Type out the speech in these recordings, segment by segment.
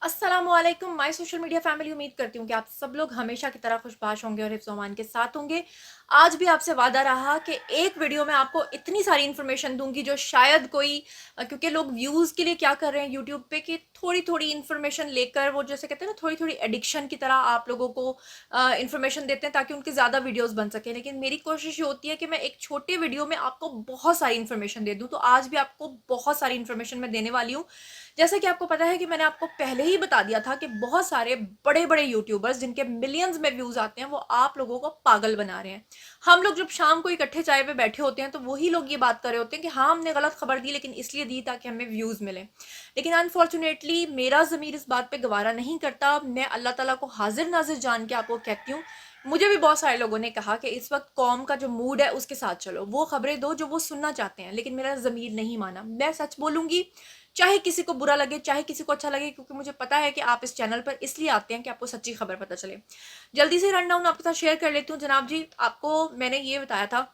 अस्सलामुअलैकुम my social media family. उम्मीद करती हूँ कि आप सब लोग हमेशा की तरह खुशबाश होंगे और हिफ्ज़ अमान के साथ होंगे। आज भी आपसे वादा रहा कि एक वीडियो में आपको इतनी सारी इन्फॉर्मेशन दूंगी जो शायद कोई क्योंकि लोग व्यूज़ के लिए क्या कर रहे हैं यूट्यूब पे कि थोड़ी थोड़ी इन्फॉर्मेशन लेकर वो जैसे कहते हैं ना थोड़ी थोड़ी एडिक्शन की तरह आप लोगों को इन्फॉर्मेशन देते हैं ताकि उनके ज़्यादा वीडियोज़ बन सके। लेकिन मेरी कोशिश ये होती है कि मैं एक छोटे वीडियो में आपको बहुत सारी इन्फॉर्मेशन दे दूँ। तो आज भी आपको बहुत सारी इन्फॉर्मेशन मैं देने वाली हूँ। जैसा कि आपको पता है कि मैंने आपको पहले ही बता दिया था कि बहुत सारे बड़े-बड़े यूट्यूबर्स जिनके मिलियंस में व्यूज़ आते हैं, वो आप लोगों को पागल बना रहे हैं। हम लोग जब शाम को इकट्ठे चाय पे बैठे होते हैं, तो वही लोग ये बात कर रहे होते हैं कि हाँ, हमने गलत खबर दी लेकिन इसलिए दी ताकि हमें व्यूज़ मिलें। लेकिन अनफॉर्च्युनेटली मेरा ज़मीर इस बात पे गवारा नहीं करता। मैं अल्लाह ताला को हाज़िर-नाज़िर जान के आपको कहती हूँ, मुझे भी बहुत सारे लोगों ने कहा कि इस वक़्त कौम का जो मूड है उसके साथ चलो, वो खबरें दो जो वो सुनना चाहते हैं, लेकिन मेरा ज़मीर नहीं माना। मैं सच बोलूँगी, चाहे किसी को बुरा लगे, चाहे किसी को अच्छा लगे, क्योंकि मुझे पता है कि आप इस चैनल पर इसलिए आते हैं कि आपको सच्ची खबर पता चले। जल्दी से रन डाउन आपके साथ शेयर कर लेती हूँ जनाब जी। आपको मैंने ये बताया था,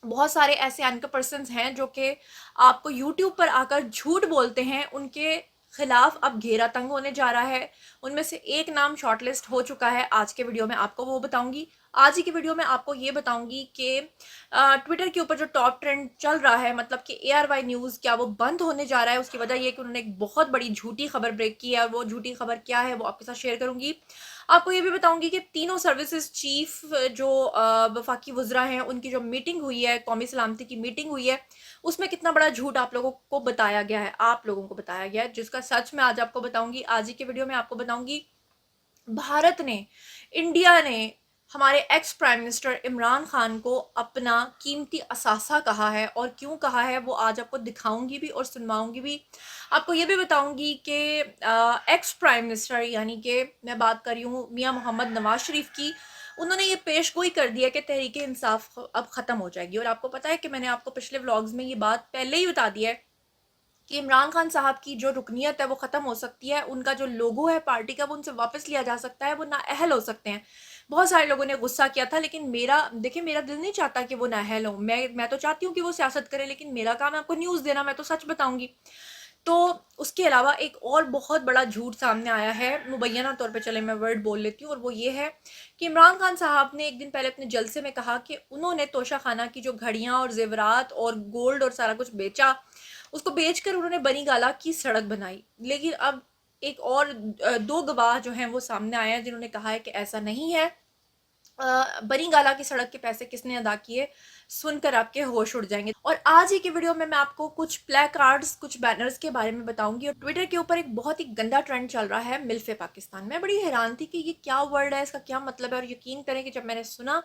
बहुत सारे ऐसे एंकर पर्सन्स हैं जो कि आपको यूट्यूब पर आकर झूठ बोलते हैं, उनके खिलाफ अब घेरा तंग होने जा रहा है। उनमें से एक नाम शॉर्टलिस्ट हो चुका है। आज के वीडियो में आपको वो बताऊंगी। आज ही के वीडियो में आपको ये बताऊंगी कि ट्विटर के ऊपर जो टॉप ट्रेंड चल रहा है, मतलब कि ARY न्यूज़ क्या वो बंद होने जा रहा है। उसकी वजह ये है कि उन्होंने एक बहुत बड़ी झूठी खबर ब्रेक की है, और वो झूठी खबर क्या है वो आपके साथ शेयर करूंगी। आपको ये भी बताऊंगी कि तीनों सर्विसेज चीफ जो वफाकी वज़रा हैं, उनकी जो मीटिंग हुई है, कौमी सलामती की मीटिंग हुई है, उसमें कितना बड़ा झूठ आप लोगों को बताया गया है, आप लोगों को बताया गया है, जिसका सच मैं आज आपको बताऊंगी। आज ही के वीडियो में आपको बताऊंगी भारत ने, इंडिया ने हमारे ex prime minister Imran Khan को अपना कीमती असासा कहा है, और क्यों कहा है वो आज आपको दिखाऊंगी भी और सुनवाऊंगी भी। आपको ये भी बताऊंगी कि एक्स प्राइम मिनिस्टर यानी कि मैं बात कर रही हूँ मियाँ मोहम्मद नवाज शरीफ की, उन्होंने ये पेशगोई कर दिया कि तहरीक इंसाफ अब ख़त्म हो जाएगी। और आपको पता है कि मैंने आपको पिछले व्लॉग्स में ये बात पहले ही बता दी है कि इमरान खान साहब की जो रुकनीत है वो ख़त्म हो सकती है, उनका जो लोगो है पार्टी का वो उनसे वापस लिया जा सकता है, वो नाअहल हो सकते हैं। बहुत सारे लोगों ने गुस्सा किया था, लेकिन मेरा देखिए, मेरा दिल नहीं चाहता कि वो नाअहल हो। मैं तो चाहती हूँ कि वो सियासत करे, लेकिन मेरा काम है आपको न्यूज़ देना, मैं तो सच बताऊंगी। तो उसके अलावा एक और बहुत बड़ा झूठ सामने आया है, मुबैना तौर पे चले मैं वर्ड बोल लेती हूँ, और वो ये है कि इमरान खान साहब ने एक दिन पहले अपने जलसे में कहा कि उन्होंने तोशा खाना की जो घड़ियाँ और जेवरात और गोल्ड और सारा कुछ बेचा, उसको बेचकर उन्होंने बनी गाला की सड़क बनाई। लेकिन अब एक और दो गवाह जो हैं वो सामने आए हैं जिन्होंने कहा है कि ऐसा नहीं है। बनी गाला की सड़क के पैसे किसने अदा किए, सुनकर आपके होश उड़ जाएंगे। और आज ही के वीडियो में मैं आपको कुछ प्ले कार्ड्स, कुछ बैनर्स के बारे में बताऊंगी। और ट्विटर के ऊपर एक बहुत ही गंदा ट्रेंड चल रहा है, मिल्फे पाकिस्तान। मैं बड़ी हैरान थी कि ये क्या वर्ड है, इसका क्या मतलब है। और यकीन करें कि जब मैंने सुना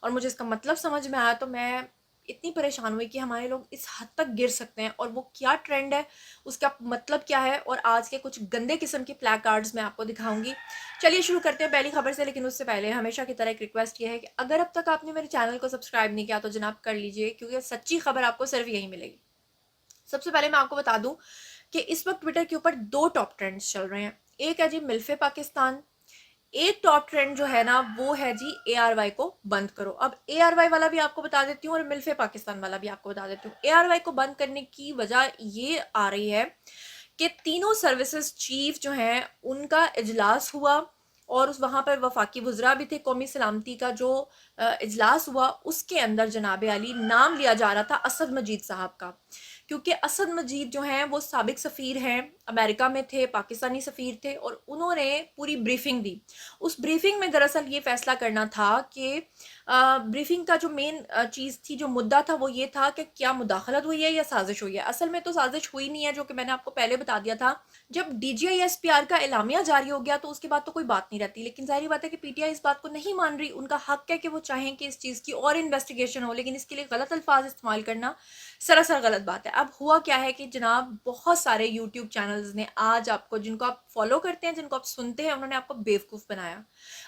और मुझे इसका मतलब समझ में आया, तो मैं इतनी परेशान हुई कि हमारे लोग इस हद तक गिर सकते हैं, और वो क्या ट्रेंड है, उसका मतलब क्या है, और आज के कुछ गंदे किस्म के प्ले कार्ड्स मैं आपको दिखाऊंगी। चलिए शुरू करते हैं पहली खबर से। लेकिन उससे पहले हमेशा की तरह एक रिक्वेस्ट ये है कि अगर अब तक आपने मेरे चैनल को सब्सक्राइब नहीं किया तो जनाब कर लीजिए, क्योंकि सच्ची खबर आपको सिर्फ यही मिलेगी। सबसे पहले मैं आपको बता दूं कि इस वक्त ट्विटर के ऊपर दो टॉप ट्रेंड्स चल रहे हैं। एक है जी मिल्फे पाकिस्तान, एक टॉप ट्रेंड जो है ना वो है जी ARY को बंद करो। अब ARY वाला भी आपको बता देती हूँ और मिल्फे पाकिस्तान वाला भी आपको बता देती हूँ। ARY को बंद करने की वजह ये आ रही है कि तीनों सर्विसेज चीफ जो हैं उनका इजलास हुआ, और उस वहाँ पर वफाकी वज़रा भी थे। कौमी सलामती का जो इजलास हुआ उसके अंदर जनाब अली नाम लिया जा रहा था असद मजीद साहब का, क्योंकि असद मजीद जो हैं वो साबिक सफ़ीर हैं, अमेरिका में थे, पाकिस्तानी सफ़ीर थे, और उन्होंने पूरी ब्रीफिंग दी। उस ब्रीफिंग में दरअसल ये फैसला करना था कि ब्रीफिंग का जो मेन चीज़ थी, जो मुद्दा था, वो ये था कि क्या मुदाखलत हुई है या साजिश हुई है। असल में तो साजिश हुई नहीं है, जो कि मैंने आपको पहले बता दिया था। जब DGI-SPR का एलामिया जारी हो गया तो उसके बाद तो कोई बात नहीं रहती, लेकिन जाहिर बात है कि PTI इस बात को नहीं मान रही। उनका हक है कि वो चाहें कि इस चीज़ की और इन्वेस्टिगेशन हो, लेकिन इसके लिए गलत अल्फाज इस्तेमाल करना सरासर गलत बात है। अब हुआ क्या है कि जनाब बहुत सारे यूट्यूब चैनल्स ने आज आपको, जिनको आप फॉलो करते हैं, जिनको आप सुनते हैं, उन्होंने आपको बेवकूफ़ बनाया।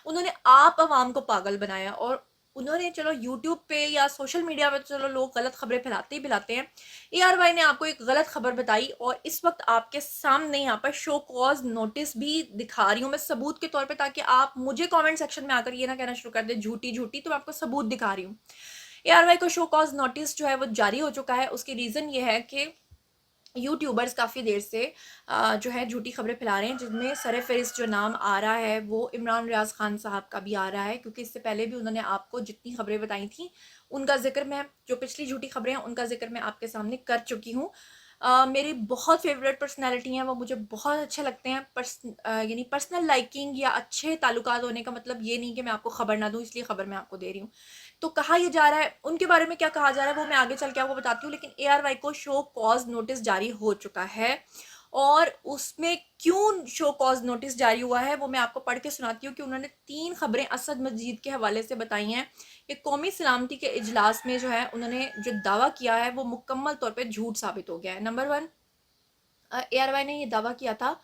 उन्होंने आप आवाम को पागल बनाया, और उन्होंने, चलो यूट्यूब पे या सोशल मीडिया पे तो चलो लोग गलत खबरें फैलाते ही फैलाते हैं, ARY ने आपको एक गलत खबर बताई, और इस वक्त आपके सामने यहाँ पर शो कॉज नोटिस भी दिखा रही हूँ मैं सबूत के तौर पे, ताकि आप मुझे कमेंट सेक्शन में आकर ये ना कहना शुरू कर दे झूठी झूठी। तो मैं आपको सबूत दिखा रही हूँ। ARY को शो कॉज नोटिस जो है वो जारी हो चुका है। उसकी रीज़न ये है कि यूट्यूबर्स काफ़ी देर से जो है झूठी खबरें फैला रहे हैं, जिनमें सरफ़हरिस्त जो नाम आ रहा है वो इमरान रियाज़ ख़ान साहब का भी आ रहा है, क्योंकि इससे पहले भी उन्होंने आपको जितनी खबरें बताई थी उनका ज़िक्र मैं, जो पिछली झूठी खबरें हैं उनका ज़िक्र मैं आपके सामने कर चुकी हूँ। मेरी बहुत फेवरेट पर्सनैलिटी हैं, वो मुझे बहुत अच्छे लगते हैं। यानी पर्सनल लाइकिंग या अच्छे ताल्लुकात होने का मतलब ये नहीं कि मैं आपको खबर ना दूँ, इसलिए खबर मैं आपको दे रही हूँ। तो कहा ये जा रहा है, उनके बारे में क्या कहा जा रहा है वो मैं आगे चल के आपको बताती हूँ, लेकिन एआरवाई को शो कॉज नोटिस जारी हो चुका है। और उसमें क्यों शो कॉज नोटिस जारी हुआ है वो मैं आपको पढ़ के सुनाती हूँ कि उन्होंने 3 खबरें असद मजीद के हवाले से बताई हैं कि कौमी सलामती के इजलास में जो है उन्होंने जो दावा किया है वो मुकम्मल तौर पे झूठ साबित हो गया है। नंबर 1, एआरवाई ने ये दावा किया था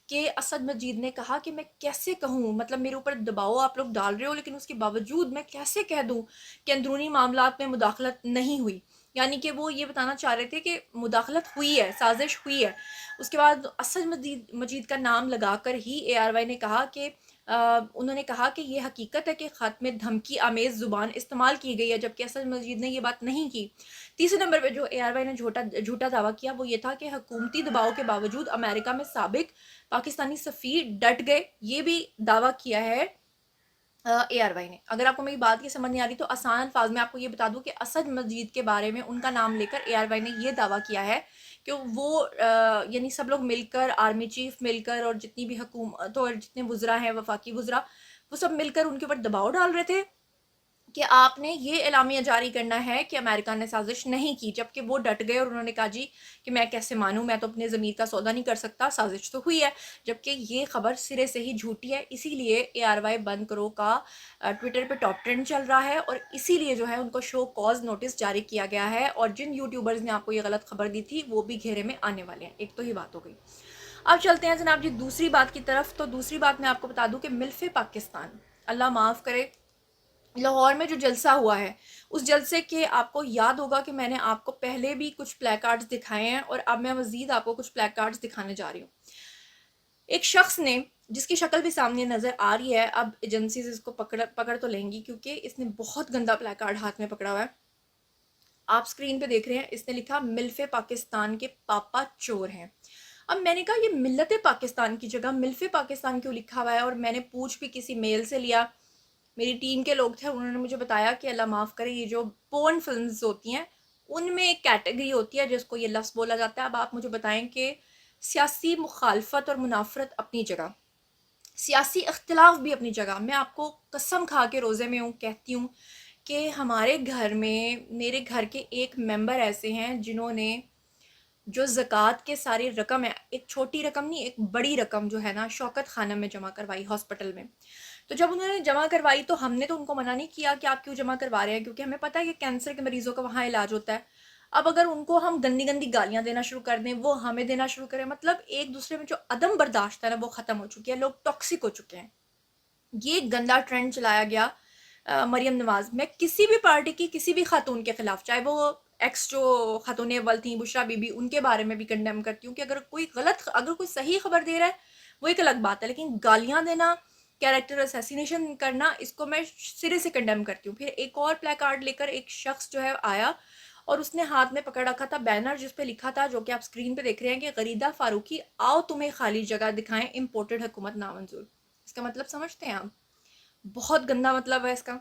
कि असद मजीद ने कहा कि मैं कैसे कहूँ, मतलब मेरे ऊपर दबाव आप लोग डाल रहे हो लेकिन उसके बावजूद मैं कैसे कह दूँ कि अंदरूनी मामलात में मुदाखलत नहीं हुई। यानी कि वो ये बताना चाह रहे थे कि मुदाखलत हुई है, साजिश हुई है। उसके बाद असद मजीद मजीद का नाम लगाकर ही एआरवाई ने कहा कि उन्होंने कहा कि ये हकीकत है कि ख़त में धमकी आमेज़ ज़ुबान इस्तेमाल की गई है, जबकि असद मजीद ने ये बात नहीं की। तीसरे नंबर पे जो एआरवाई ने झूठा दावा किया वो ये था कि हुकूमती दबाव के बावजूद अमेरिका में साबिक पाकिस्तानी सफ़ीर डट गए। ये भी दावा किया है एआरवाई ने। अगर आपको मेरी बात की समझ नहीं आ रही तो आसान अल्फाज में आपको ये बता दूं कि असद मजीद के बारे में उनका नाम लेकर एआरवाई ने ये दावा किया है कि वो यानी सब लोग मिलकर, आर्मी चीफ मिलकर और जितनी भी हुकूमत और जितने वुज़रा हैं, वफाकी वुज़रा, वो सब मिलकर उनके ऊपर दबाव डाल रहे थे कि आपने ये एलामिया जारी करना है कि अमेरिका ने साजिश नहीं की, जबकि वो डट गए और उन्होंने कहा जी कि मैं कैसे मानूं, मैं तो अपने ज़मीर का सौदा नहीं कर सकता, साजिश तो हुई है। जबकि ये खबर सिरे से ही झूठी है। इसीलिए एआरवाई बंद करो का ट्विटर पे टॉप ट्रेंड चल रहा है और इसीलिए जो है उनको शो कॉज नोटिस जारी किया गया है और जिन यूट्यूबर्स ने आपको ये गलत खबर दी थी वो भी घेरे में आने वाले हैं। एक तो ये बात हो गई। अब चलते हैं जनाब जी दूसरी बात की तरफ। तो दूसरी बात मैं आपको बता दूं कि मिल्फ़े पाकिस्तान, अल्लाह माफ़ करे, लाहौर में जो जलसा हुआ है, उस जलसे के आपको याद होगा कि मैंने आपको पहले भी कुछ प्लेकार्ड्स दिखाए हैं और अब मैं मज़ीद आपको कुछ प्लेकार्ड्स दिखाने जा रही हूँ। एक शख्स ने, जिसकी शक्ल भी सामने नज़र आ रही है, अब एजेंसीज इसको पकड़ तो लेंगी क्योंकि इसने बहुत गंदा प्लेकार्ड हाथ में पकड़ा हुआ है। आप स्क्रीन पे देख रहे हैं, इसने लिखा मिल्फ़े पाकिस्तान के पापा चोर हैं। अब मैंने कहा ये मिल्लत पाकिस्तान की जगह मिल्फ़े पाकिस्तान क्यों लिखा हुआ है, और मैंने पूछ भी किसी मेल से लिया, मेरी टीम के लोग थे, उन्होंने मुझे बताया कि अल्लाह माफ़ करे, ये जो पोर्न फिल्म्स होती हैं उनमें एक कैटेगरी होती है जिसको ये लफ्ज़ बोला जाता है। अब आप मुझे बताएं कि सियासी मुखालफत और मुनाफरत अपनी जगह, सियासी इख्तिलाफ भी अपनी जगह, मैं आपको कसम खा के रोज़े में हूँ कहती हूँ कि हमारे घर में, मेरे घर के एक मेंबर ऐसे हैं जिन्होंने जो ज़कात के सारी रकम है, एक छोटी रकम नहीं, एक बड़ी रकम जो है ना, शौकत खानम में जमा करवाई हॉस्पिटल में। तो जब उन्होंने जमा करवाई तो हमने तो उनको मना नहीं किया कि आप क्यों जमा करवा रहे हैं, क्योंकि हमें पता है कि कैंसर के मरीजों का वहाँ इलाज होता है। अब अगर उनको हम गंदी गंदी गालियाँ देना शुरू कर दें, वो हमें देना शुरू करें, मतलब एक दूसरे में जो अदम बर्दाश्त है ना वो ख़त्म हो चुकी है, लोग टॉक्सिक हो चुके हैं। ये गंदा ट्रेंड चलाया गया। मरियम नवाज, मैं किसी भी पार्टी की किसी भी खातून के खिलाफ, चाहे वो एक्स जो खातून अव्वल थी बुशरा बीबी, उनके बारे में भी कंडेम करती हूँ कि अगर कोई सही खबर दे रहा है वो एक अलग बात है, लेकिन गालियाँ देना, कैरेक्टर असैसिनेशन करना, इसको मैं सिरे से कंडेम करती हूँ। फिर एक और प्ले कार्ड लेकर एक शख्स जो है आया और उसने हाथ में पकड़ रखा था बैनर जिस पे लिखा था, जो कि आप स्क्रीन पे देख रहे हैं, कि गरीदा फारूकी आओ तुम्हें खाली जगह दिखाएं, इम्पोर्टेड हुकूमत नामंजूर। इसका मतलब समझते हैं आप? बहुत गंदा मतलब है इसका।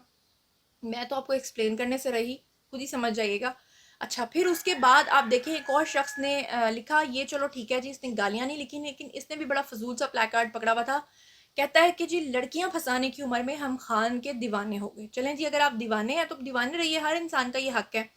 मैं तो आपको एक्सप्लेन करने से रही, खुद ही समझ जाइएगा। अच्छा, फिर उसके बाद आप देखें एक और शख्स ने लिखा, ये चलो ठीक है जी, इसने गालियाँ नहीं लिखी, लेकिन इसने भी बड़ा फजूल सा प्लेकार्ड पकड़ा हुआ था। कहता है कि जी लड़कियां फंसाने की उम्र में हम खान के दीवाने हो गए। चलें जी, अगर आप दीवाने हैं तो दीवाने रहिए, हर इंसान का ये हक है।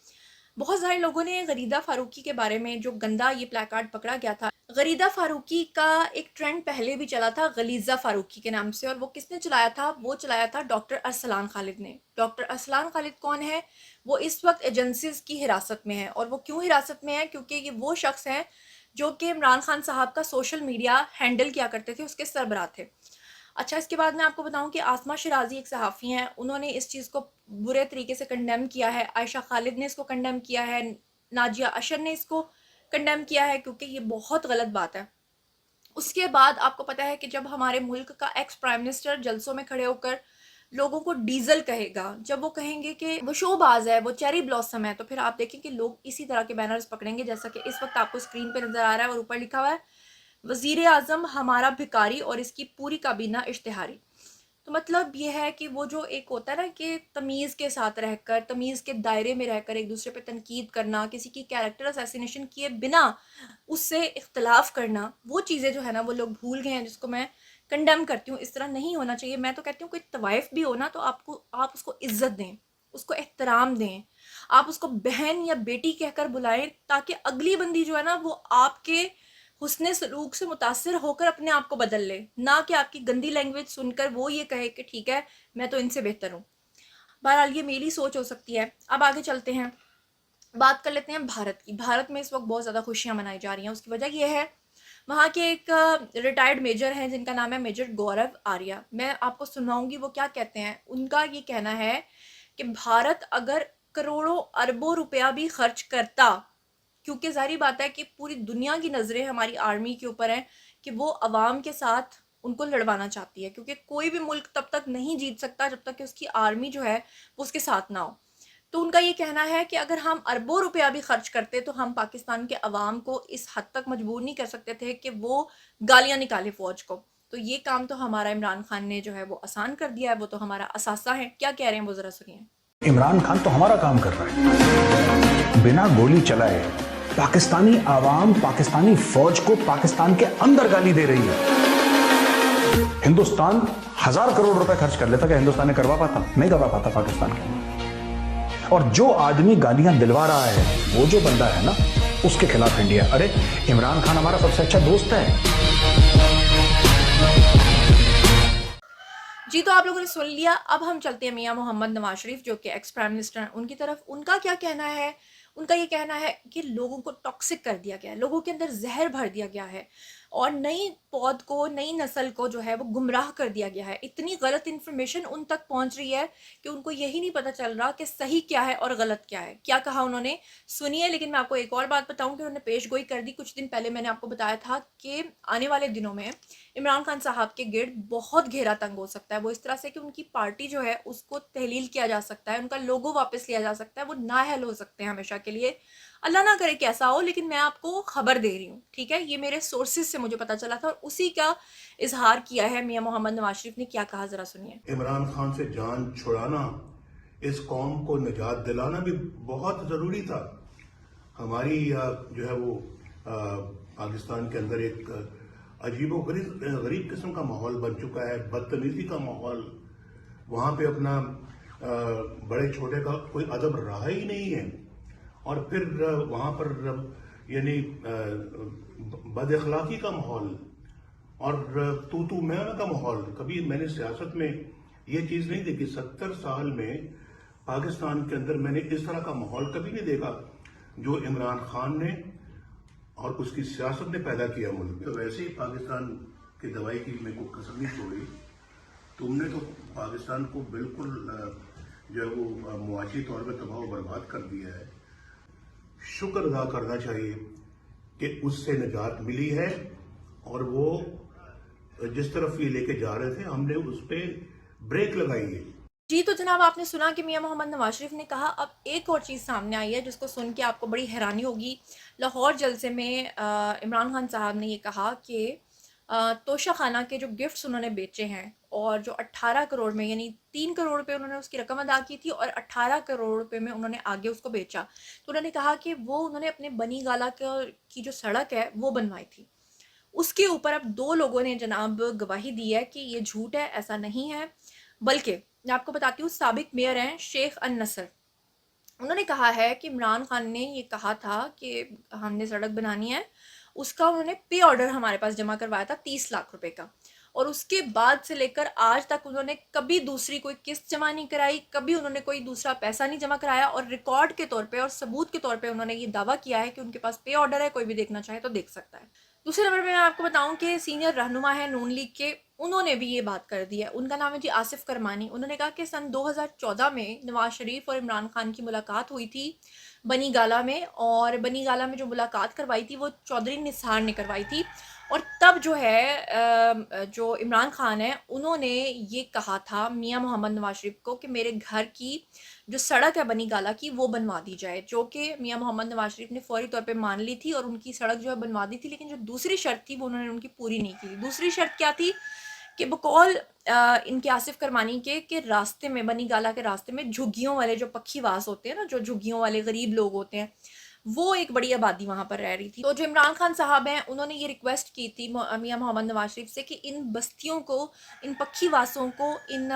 बहुत सारे लोगों ने गरीदा फारूकी के बारे में, जो गंदा ये प्लेकार्ड पकड़ा गया था, गरीदा फारूकी का एक ट्रेंड पहले भी चला था गलीजा फारूकी के नाम से, और वो किसने चलाया था? वो चलाया था डॉक्टर अरसलान खालिद ने। डॉक्टर अरसलान खालिद कौन है? वो इस वक्त एजेंसीज की हिरासत में है। और वो क्यों हिरासत में है? क्योंकि ये वो शख्स हैं जो कि इमरान खान साहब का सोशल मीडिया हैंडल किया करते थे, उसके सरबराह थे। अच्छा, इसके बाद मैं आपको बताऊं कि आसमा शिराजी एक सहाफ़ी हैं, उन्होंने इस चीज़ को बुरे तरीके से कंडेम किया है। आयशा खालिद ने इसको कंडेम किया है, नाजिया अशर ने इसको कंडेम किया है, क्योंकि ये बहुत गलत बात है। उसके बाद आपको पता है कि जब हमारे मुल्क का एक्स प्राइम मिनिस्टर जलसों में खड़े होकर लोगों को डीजल कहेगा, जब वो कहेंगे कि वो शोबाज है, वो चेरी ब्लॉसम है, तो फिर आप देखें कि लोग इसी तरह के बैनर्स पकड़ेंगे जैसा कि इस वक्त आपको स्क्रीन पे नजर आ रहा है और ऊपर लिखा हुआ है वजीर आजम हमारा भिखारी और इसकी पूरी काबीना इश्तिहारी। तो मतलब ये है कि वो जो एक होता है ना कि तमीज़ के साथ रहकर, तमीज़ के दायरे में रहकर एक दूसरे पे तनकीद करना, किसी की कैरेक्टर असैसिनेशन किए बिना उससे इख्तलाफ करना, वो चीज़ें जो है ना वो लोग भूल गए हैं, जिसको मैं कंडेम करती हूँ। इस तरह नहीं होना चाहिए। मैं तो कहती हूँ कोई तवाइफ भी हो ना तो आप उसको इज्जत दें, उसको एहतराम दें, आप उसको बहन या बेटी कहकर बुलाएं, ताकि अगली बंदी जो है ना वो आपके हुस्ने सलूक से मुतासिर होकर अपने आप को बदल ले, ना कि आपकी गंदी लैंग्वेज सुनकर वो ये कहे कि ठीक है मैं तो इनसे बेहतर हूँ। बहरहाल ये मेरी सोच हो सकती है। अब आगे चलते हैं, बात कर लेते हैं भारत की। भारत में इस वक्त बहुत ज़्यादा खुशियाँ मनाई जा रही हैं। उसकी वजह यह है, वहाँ के एक रिटायर्ड मेजर हैं जिनका नाम है मेजर गौरव आर्या। मैं आपको सुनाऊंगी वो क्या कहते हैं। उनका ये कहना है कि भारत अगर करोड़ों अरबों रुपया भी खर्च करता, क्योंकि ज़ाहिर बात है कि पूरी दुनिया की नज़रें हमारी आर्मी के ऊपर हैं कि वो अवाम के साथ उनको लड़वाना चाहती है, क्योंकि कोई भी मुल्क तब तक नहीं जीत सकता जब तक कि उसकी आर्मी जो है वो उसके साथ ना हो। तो उनका ये कहना है कि अगर हम अरबों रुपया भी खर्च करते तो हम पाकिस्तान के अवाम को इस हद तक मजबूर नहीं कर सकते थे कि वो गालियां निकाले फौज को। तो ये काम तो हमारा इमरान खान ने जो है वो आसान कर दिया है, वो तो हमारा असासा है। क्या कह रहे हैं वो जरा सुनिए। इमरान खान तो हमारा काम कर रहा है, बिना गोली चलाए पाकिस्तानी आवाम पाकिस्तानी फौज को पाकिस्तान के अंदर गाली दे रही है। हिंदुस्तान 1000 करोड़ रुपए खर्च कर लेता, क्या हिंदुस्तान ने करवा पाता? नहीं करवा पाता पाकिस्तान के। और जो आदमी गालियां दिलवा रहा है, वो जो बंदा है ना, उसके खिलाफ इंडिया। अरे इमरान खान हमारा सबसे अच्छा दोस्त है। जी, तो आप लोगों ने सुन लिया। अब हम चलते हैं मियां मोहम्मद नवाज शरीफ जो कि एक्स प्राइम मिनिस्टर हैं उनकी तरफ। उनका क्या कहना है? उनका ये कहना है कि लोगों को टॉक्सिक कर दिया गया है, लोगों के अंदर जहर भर दिया गया है और नई पौध को, नई नस्ल को जो है वो गुमराह कर दिया गया है। इतनी गलत इन्फॉर्मेशन उन तक पहुंच रही है कि उनको यही नहीं पता चल रहा कि सही क्या है और गलत क्या है। क्या कहा उन्होंने, सुनिए। लेकिन मैं आपको एक और बात बताऊं कि उन्होंने पेश गोई कर दी। कुछ दिन पहले मैंने आपको बताया था कि आने वाले दिनों में इमरान खान साहब के गिर्द बहुत घेरा तंग हो सकता है। वो इस तरह से कि उनकी पार्टी जो है उसको तहलील किया जा सकता है, उनका लोगो वापस लिया जा सकता है, वो नाअहल हो सकते हैं हमेशा के लिए। अल्लाह ना करे कि ऐसा हो, लेकिन मैं आपको खबर दे रही हूँ, ठीक है। ये मेरे सोर्सेज से मुझे पता चला था और उसी का इजहार किया है मियां मोहम्मद नवाज शरीफ ने। क्या कहा जरा सुनिए। इमरान खान से जान छुड़ाना, इस कौम को निजात दिलाना भी बहुत जरूरी था। हमारी जो है वो पाकिस्तान के अंदर एक अजीबो गरीब किस्म का माहौल बन चुका है, बदतमीजी का माहौल। वहां पे अपना बड़े छोटे का कोई अदब रहा ही नहीं है। और फिर वहां पर यानी बद अखलाकी का माहौल और तू मैं का माहौल। कभी मैंने सियासत में ये चीज नहीं देखी। 70 साल में पाकिस्तान के अंदर मैंने इस तरह का माहौल कभी नहीं देखा जो इमरान खान ने और उसकी सियासत ने पैदा किया मुल्क में। तो वैसे ही पाकिस्तान की दवाई की मेरे को कसम नहीं छोड़ी। तुमने तो पाकिस्तान को बिल्कुल जो है वो मुआशी तौर पर तबाह बर्बाद कर दिया है। शुक्र अदा करना चाहिए कि उससे निजात मिली है और वो जिस तरफ ये लेके जा रहे थे हमने उस पर ब्रेक लगाई है। जी, तो जनाब आपने सुना कि मियां मोहम्मद नवाज शरीफ ने कहा। अब एक और चीज़ सामने आई है जिसको सुन के आपको बड़ी हैरानी होगी। लाहौर जलसे में इमरान खान साहब ने ये कहा कि तोशा खाना के जो गिफ्ट्स उन्होंने बेचे हैं और जो 18 करोड़ में, यानी 3 करोड़ रुपए उन्होंने उसकी रकम अदा की थी और 18 करोड़ रुपए में उन्होंने आगे उसको बेचा। तो उन्होंने कहा कि वो उन्होंने अपने बनी गाला की जो सड़क है वो बनवाई थी। उसके ऊपर अब 2 लोगों ने जनाब गवाही दी है कि ये झूठ है, ऐसा नहीं है। बल्कि मैं आपको बताती हूँ, साबिक मेयर हैं शेख अन नसर, उन्होंने कहा है कि इमरान खान ने ये कहा था कि हमने सड़क बनानी है। उसका उन्होंने पे ऑर्डर हमारे पास जमा करवाया था 30 लाख रुपए का, और उसके बाद से लेकर आज तक उन्होंने कभी दूसरी कोई किस्त जमा नहीं कराई, कभी उन्होंने कोई दूसरा पैसा नहीं जमा कराया। और रिकॉर्ड के तौर पे और सबूत के तौर पे उन्होंने ये दावा किया है कि उनके पास पे ऑर्डर है, कोई भी देखना चाहे तो देख सकता है। दूसरे नंबर पे मैं आपको बताऊं कि सीनियर रहनुमा है नून लीग के, उन्होंने भी ये बात कर दी है। उनका नाम है जी आसिफ करमानी। उन्होंने कहा कि सन 2014 में नवाज शरीफ और इमरान खान की मुलाकात हुई थी बनी गाला में, और बनी गाला में जो मुलाकात करवाई थी वो चौधरी निसार ने करवाई थी। और तब जो है जो इमरान खान है उन्होंने ये कहा था मियां मोहम्मद नवाज शरीफ को कि मेरे घर की जो सड़क है बनी गाला की वो बनवा दी जाए, जो कि मियां मोहम्मद नवाज शरीफ ने फौरी तौर पे मान ली थी और उनकी सड़क जो है बनवा दी थी। लेकिन जो दूसरी शर्त थी वो उन्होंने उनकी पूरी नहीं की थी। दूसरी शर्त क्या थी कि बकौल इनके आसिफ करमानी के रास्ते में, बनी गाला के रास्ते में झुग्गियों वाले जो पक्षीवास होते हैं ना, जो झुग्गियों वाले गरीब लोग होते हैं, वो एक बड़ी आबादी वहां पर रह रही थी। तो जो इमरान खान साहब हैं उन्होंने ये रिक्वेस्ट की थी मियां मोहम्मद नवाज शरीफ से कि इन बस्तियों को, इन पक्षीवासों को, इन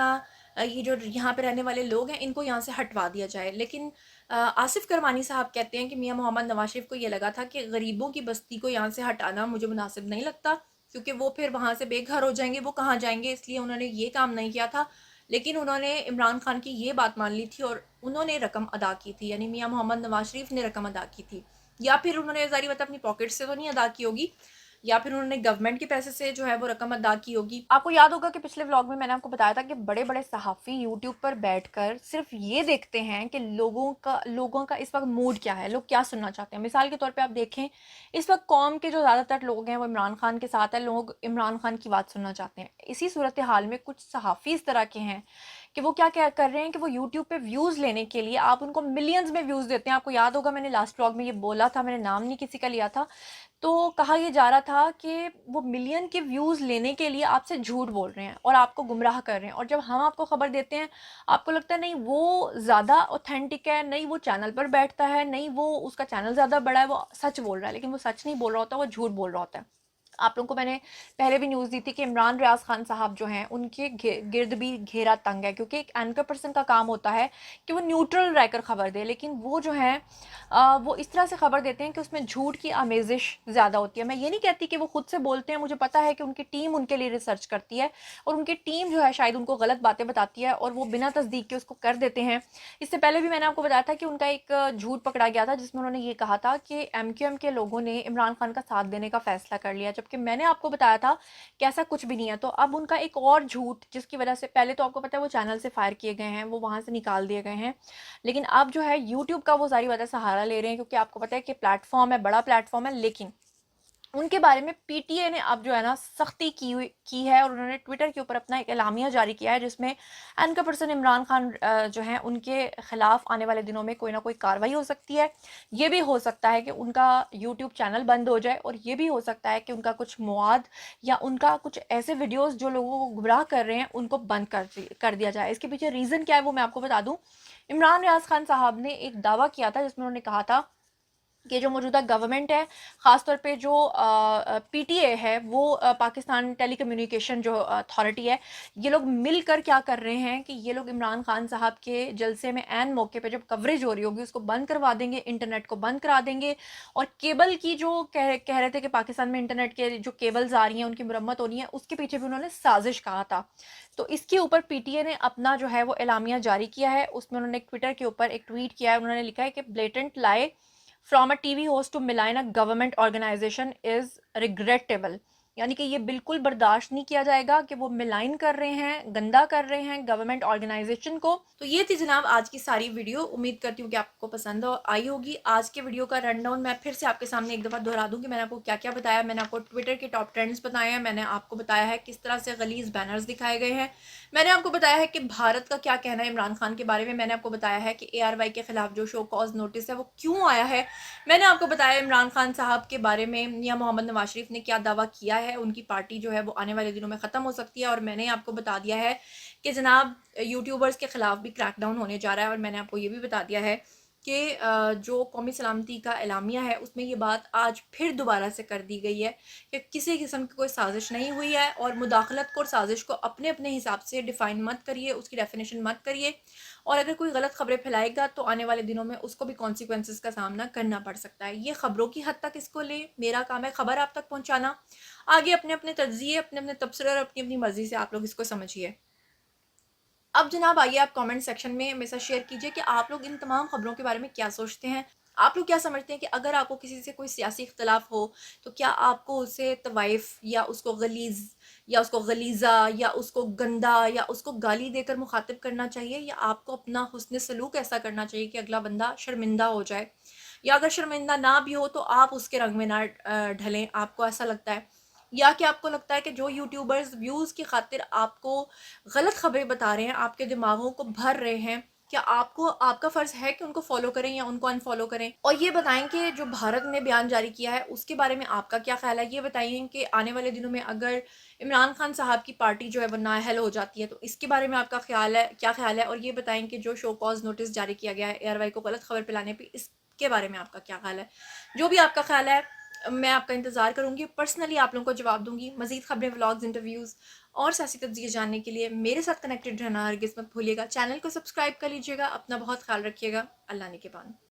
ये जो यहाँ पे रहने वाले लोग हैं इनको यहाँ से हटवा दिया जाए। लेकिन आसिफ करमानी साहब कहते हैं कि मियां मोहम्मद नवाज शरीफ को ये लगा था कि गरीबों की बस्ती को यहाँ से हटाना मुझे मुनासिब नहीं लगता, क्योंकि वो फिर वहाँ से बेघर हो जाएंगे, वो कहाँ जाएंगे, इसलिए उन्होंने ये काम नहीं किया था। लेकिन उन्होंने इमरान खान की ये बात मान ली थी और उन्होंने रकम अदा की थी, यानी मियां मोहम्मद नवाज शरीफ ने रकम अदा की थी। या फिर उन्होंने जारी बात अपनी पॉकेट से तो नहीं अदा की होगी, या फिर उन्होंने गवर्नमेंट के पैसे से जो है वो रकम अदा की होगी। आपको याद होगा कि पिछले व्लॉग में मैंने आपको बताया था कि बड़े बड़े सहाफ़ी यूट्यूब पर बैठकर सिर्फ ये देखते हैं कि लोगों का इस वक्त मूड क्या है, लोग क्या सुनना चाहते हैं। मिसाल के तौर पे आप देखें, इस वक्त कौम के जो ज़्यादातर लोग हैं वो इमरान खान के साथ है, लोग इमरान खान की बात सुनना चाहते हैं। इसी सूरत हाल में कुछ सहाफ़ी इस तरह के हैं कि वो क्या क्या कर रहे हैं कि वो यूट्यूब पे व्यूज़ लेने के लिए आप उनको मिलियंस में व्यूज़ देते हैं। आपको याद होगा मैंने लास्ट व्लॉग में ये बोला था, मैंने नाम नहीं किसी का लिया था, तो कहा ये जा रहा था कि वो मिलियन के व्यूज़ लेने के लिए आपसे झूठ बोल रहे हैं और आपको गुमराह कर रहे हैं। और जब हम आपको खबर देते हैं, आपको लगता है नहीं वो ज़्यादा ऑथेंटिक है, नहीं वो चैनल पर बैठता है, नहीं वो उसका चैनल ज़्यादा बड़ा है, वो सच बोल रहा है। लेकिन वो सच नहीं बोल रहा होता, वो झूठ बोल रहा होता है। आप लोगों को मैंने पहले भी न्यूज़ दी थी कि इमरान रियाज खान साहब जो हैं उनके गिर्द भी घेरा तंग है, क्योंकि एक एंकर पर्सन का काम होता है कि वो न्यूट्रल रहकर खबर दे, लेकिन वो जो है वो इस तरह से खबर देते हैं कि उसमें झूठ की आमेजिश ज़्यादा होती है। मैं ये नहीं कहती कि वो खुद से बोलते हैं, मुझे पता है कि उनकी टीम उनके लिए रिसर्च करती है और उनकी टीम जो है शायद उनको गलत बातें बताती है और वो बिना तस्दीक के उसको कर देते हैं। इससे पहले भी मैंने आपको बताया था कि उनका एक झूठ पकड़ा गया था जिसमें उन्होंने ये कहा था कि MQM के लोगों ने इमरान खान का साथ देने का फैसला कर लिया, जबकि मैंने आपको बताया था कि ऐसा कुछ भी नहीं है। तो अब उनका एक और झूठ, जिसकी वजह से पहले तो आपको पता है वो चैनल से फायर किए गए हैं, वो वहाँ से निकाल दिए गए हैं, लेकिन अब जो है यूट्यूब का वो सारी वजह सहारा ले रहे हैं, क्योंकि आपको पता है कि प्लेटफॉर्म है, बड़ा प्लेटफॉर्म है। लेकिन उनके बारे में पीटीए ने अब जो है ना सख्ती की है और उन्होंने ट्विटर के ऊपर अपना एक एलामिया जारी किया है जिसमें एंकर पर्सन इमरान खान जो हैं उनके खिलाफ आने वाले दिनों में कोई ना कोई कार्रवाई हो सकती है। ये भी हो सकता है कि उनका यूट्यूब चैनल बंद हो जाए और ये भी हो सकता है कि उनका कुछ मवाद या उनका कुछ ऐसे वीडियोस जो लोगों को गुमराह कर रहे हैं उनको बंद कर दिया जाए। इसके पीछे रीज़न क्या है वो मैं आपको बता दूं। इमरान रियाज खान साहब ने एक दावा किया था जिसमें उन्होंने कहा था कि जो मौजूदा गवर्नमेंट है, ख़ासतौर पे जो पीटीए है, वो पाकिस्तान टेलीकम्युनिकेशन जो अथॉरिटी है, ये लोग मिलकर क्या कर रहे हैं कि ये लोग इमरान खान साहब के जलसे में ऐन मौके पे जब कवरेज हो रही होगी उसको बंद करवा देंगे, इंटरनेट को बंद करा देंगे। और केबल की जो कह रहे थे कि पाकिस्तान में इंटरनेट के जो केबल्स आ रही हैं उनकी मुरम्मत होनी है, उसके पीछे भी उन्होंने साजिश कहा था। तो इसके ऊपर पीटीए ने अपना जो है वो एलामिया जारी किया है। उसमें उन्होंने ट्विटर के ऊपर एक ट्वीट किया है, उन्होंने लिखा है कि blatant lie from a TV host to malign a government organisation is regrettable, यानी कि ये बिल्कुल बर्दाश्त नहीं किया जाएगा कि वो मिलाइन कर रहे हैं, गंदा कर रहे हैं गवर्नमेंट ऑर्गेनाइजेशन को। तो ये थी जनाब आज की सारी वीडियो, उम्मीद करती हूँ कि आपको पसंद आई होगी। आज के वीडियो का रन डाउन मैं फिर से आपके सामने एक दफ़ा दोहरा दूँ कि मैंने आपको क्या क्या बताया। मैंने आपको ट्विटर के टॉप ट्रेंड्स बताए हैं, मैंने आपको बताया है किस तरह से गलीज बैनर्स दिखाए गए हैं, मैंने आपको बताया है कि भारत का क्या कहना है इमरान खान के बारे में, मैंने आपको बताया है कि ARY के खिलाफ जो शो कॉज नोटिस है वो क्यों आया है, मैंने आपको बताया इमरान खान साहब के बारे में मियां मोहम्मद नवाज शरीफ ने क्या दावा किया है, उनकी पार्टी जो है वो आने वाले दिनों में ख़त्म हो सकती है। और मैंने आपको बता दिया है कि जनाब यूट्यूबर्स के ख़िलाफ़ भी क्रैकडाउन होने जा रहा है। और मैंने आपको ये भी बता दिया है कि जो कौमी सलामती का एलामिया है उसमें ये बात आज फिर दोबारा से कर दी गई है कि किसी किस्म की कोई साजिश नहीं हुई है। और मुदाखलत को और साजिश को अपने अपने हिसाब से डिफ़ाइन मत करिए, उसकी डेफिनेशन मत करिए, और अगर कोई गलत खबरें फैलाएगा तो आने वाले दिनों में उसको भी कॉन्सिक्वेंसेस का सामना करना पड़ सकता है। ये खबरों की हद तक इसको ले, मेरा काम है खबर आप तक पहुंचाना। आगे अपने अपने तज्जिए, अपने अपने तबसरे और अपनी अपनी मर्जी से आप लोग इसको समझिए। अब जनाब आइए आप कमेंट सेक्शन में मेरे साथ शेयर कीजिए कि आप लोग इन तमाम खबरों के बारे में क्या सोचते हैं। आप लोग क्या समझते हैं कि अगर आपको किसी से कोई सियासी इख्तलाफ हो तो क्या आपको उसे तवाइफ या उसको गलीज़ या उसको गलीज़ा या उसको गंदा या उसको गाली देकर मुखातिब करना चाहिए, या आपको अपना हुस्न सलूक ऐसा करना चाहिए कि अगला बंदा शर्मिंदा हो जाए, या अगर शर्मिंदा ना भी हो तो आप उसके रंग में ना ढलें। आपको ऐसा लगता है या कि आपको लगता है कि जो यूट्यूबर्स व्यूज़ की खातिर आपको गलत खबरें बता रहे हैं, आपके दिमागों को भर रहे हैं, क्या आपको आपका फ़र्ज़ है कि उनको फ़ॉलो करें या उनको अनफ़ॉलो करें? और ये बताएँ कि जो भारत ने बयान जारी किया है उसके बारे में आपका क्या ख़्याल है? ये बताइए कि आने वाले दिनों में अगर इमरान खान साहब की पार्टी जो है वो नाअहल हो जाती है, तो इसके बारे में आपका ख़्याल है क्या ख़्याल है? और ये बताएँ कि जो शो कॉज़ नोटिस जारी किया गया है एयरवाई को गलत खबर फैलाने पे, इसके बारे में आपका क्या ख़्याल है? जो भी आपका ख़्याल है, मैं आपका इंतज़ार करूँगी। पर्सनली आप लोगों को जवाब दूँगी। मज़ीद खबरें, व्लॉग्स, इंटरव्यूज़ और सियासी तज्ज़िये जानने के लिए मेरे साथ कनेक्टेड रहना हरगिज़ मत भूलिएगा। चैनल को सब्सक्राइब कर लीजिएगा। अपना बहुत ख़्याल रखिएगा। अल्लाह निगहबान।